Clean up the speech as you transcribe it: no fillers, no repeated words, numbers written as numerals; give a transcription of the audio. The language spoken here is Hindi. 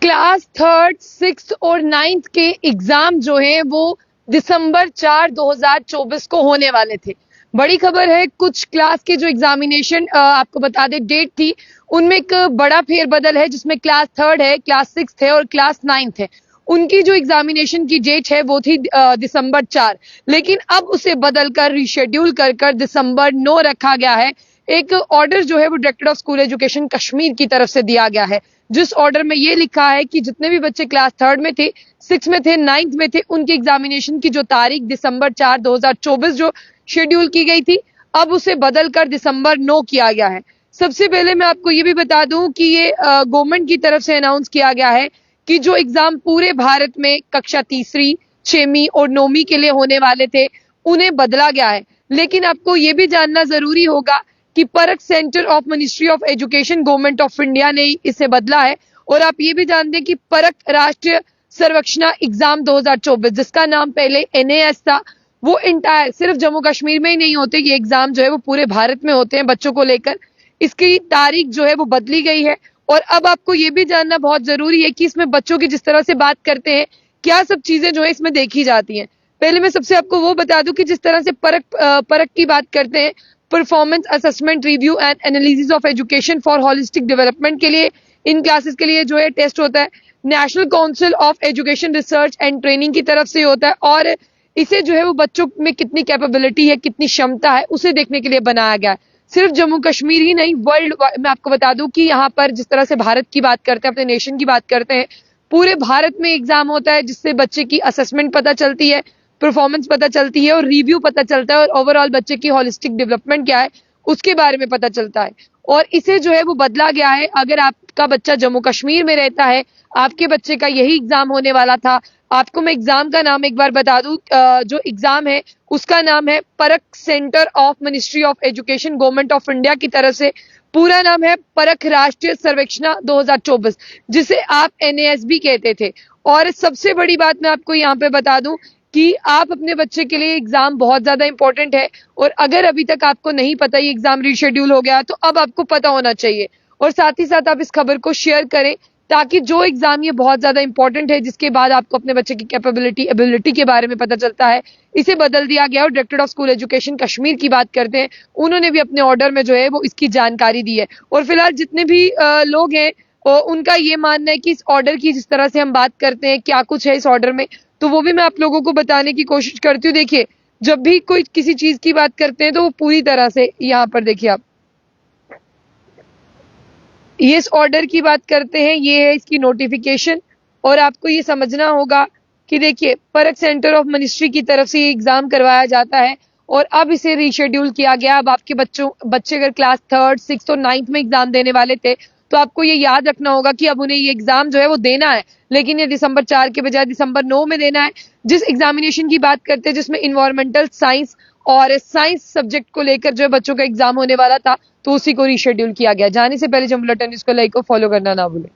क्लास थर्ड, सिक्स और नाइन्थ के एग्जाम जो है वो दिसंबर 4, 2024 को होने वाले थे। बड़ी खबर है, कुछ क्लास के जो एग्जामिनेशन आपको बता दें डेट थी, उनमें एक बड़ा फेरबदल है, जिसमें क्लास थर्ड है, क्लास सिक्स है और क्लास नाइन्थ है। उनकी जो एग्जामिनेशन की डेट है वो थी दिसंबर 4, लेकिन अब उसे बदलकर रिशेड्यूल कर दिसंबर 9 रखा गया है। एक ऑर्डर जो है वो director of school education Kashmir की तरफ से दिया गया है, जिस ऑर्डर में ये लिखा है कि जितने भी बच्चे क्लास थर्ड में थे, सिक्स में थे, नाइन्थ में थे, उनकी एग्जामिनेशन की जो तारीख दिसंबर 4, 2024 जो शेड्यूल की गई थी, अब उसे बदलकर दिसंबर 9 किया गया है। सबसे पहले मैं आपको ये भी बता दूं कि ये गवर्नमेंट की तरफ से अनाउंस किया गया है कि जो एग्जाम पूरे भारत में कक्षा तीसरी, छठवीं और नौवीं के लिए होने वाले थे, उन्हें बदला गया है। लेकिन आपको ये भी जानना जरूरी होगा कि परख centre of ministry of education government of India ने इसे बदला है। और आप ये भी जानते हैं कि परख राष्ट्रीय सर्वेक्षण एग्जाम 2024, जिसका नाम पहले NAS था, वो इंटायर सिर्फ जम्मू कश्मीर में ही नहीं होते, ये एग्जाम जो है वो पूरे भारत में होते हैं बच्चों को लेकर। इसकी तारीख जो है वो बदली गई है। और अब आपको ये भी जानना बहुत जरूरी है कि इसमें बच्चों की जिस तरह से बात करते हैं, क्या सब चीजें जो है इसमें देखी जाती हैं। पहले मैं सबसे आपको वो बता दूं कि जिस तरह से परख की बात करते हैं, performance assessment review and analysis of education for holistic development के लिए, इन क्लासेस के लिए जो है टेस्ट होता है। National council of education research and training की तरफ से होता है, और इसे जो है वो बच्चों में कितनी कैपेबिलिटी है, कितनी क्षमता है, उसे देखने के लिए बनाया गया है। सिर्फ जम्मू कश्मीर ही नहीं, वर्ल्ड मैं आपको बता दूं कि यहाँ पर जिस तरह से भारत की बात करते हैं, अपने नेशन की बात करते हैं, पूरे भारत में एग्जाम होता है, जिससे बच्चे की असेसमेंट पता चलती है, परफॉर्मेंस पता चलती है और रिव्यू पता चलता है, और ओवरऑल बच्चे की होलिस्टिक डेवलपमेंट क्या है उसके बारे में पता चलता है। और इसे जो है वो बदला गया है। अगर आपका बच्चा जम्मू कश्मीर में रहता है, आपके बच्चे का यही एग्जाम होने वाला था। आपको मैं एग्जाम का नाम एक बार बता दूं, जो एग्जाम है उसका नाम है परख centre of ministry of education government of India की तरफ से। पूरा नाम है परख राष्ट्रीय सर्वेक्षण 2024, जिसे आप NAS भी कहते थे। और सबसे बड़ी बात मैं आपको यहाँ पे बता दूं कि आप अपने बच्चे के लिए एग्जाम बहुत ज्यादा इंपॉर्टेंट है, और अगर अभी तक आपको नहीं पता ये एग्जाम रिशेड्यूल हो गया, तो अब आपको पता होना चाहिए। और साथ ही साथ आप इस खबर को शेयर करें, ताकि जो एग्जाम ये बहुत ज्यादा इंपॉर्टेंट है, जिसके बाद आपको अपने बच्चे की कैपेबिलिटी, एबिलिटी के बारे में पता चलता है, इसे बदल दिया गया। और director of school education Kashmir की बात करते हैं, उन्होंने भी अपने ऑर्डर में जो है वो इसकी जानकारी दी है। और फिलहाल जितने भी लोग हैं, उनका ये मानना है कि इस ऑर्डर की जिस तरह से हम बात करते हैं, क्या कुछ है इस ऑर्डर में, तो वो भी मैं आप लोगों को बताने की कोशिश करती हूँ। देखिए, जब भी कोई किसी चीज की बात करते हैं तो वो पूरी तरह से, यहाँ पर देखिए आप, ये इस ऑर्डर की बात करते हैं, ये है इसकी नोटिफिकेशन। और आपको ये समझना होगा कि देखिए, परख सेंटर ऑफ मिनिस्ट्री की तरफ से ये एग्जाम करवाया जाता है, और अब इसे रीशेड्यूल किया गया। अब आपके बच्चे अगर क्लास थर्ड, सिक्स और नाइन्थ में एग्जाम देने वाले थे, तो आपको ये याद रखना होगा कि अब उन्हें ये एग्जाम जो है वो देना है, लेकिन ये दिसंबर 4 के बजाय दिसंबर 9 में देना है। जिस एग्जामिनेशन की बात करते हैं, जिसमें इन्वायरमेंटल साइंस और साइंस सब्जेक्ट को लेकर जो है बच्चों का एग्जाम होने वाला था, तो उसी को रीशेड्यूल किया गया। जाने से पहले जम्मू न्यूज़ को लाइक और फॉलो करना ना भूलें।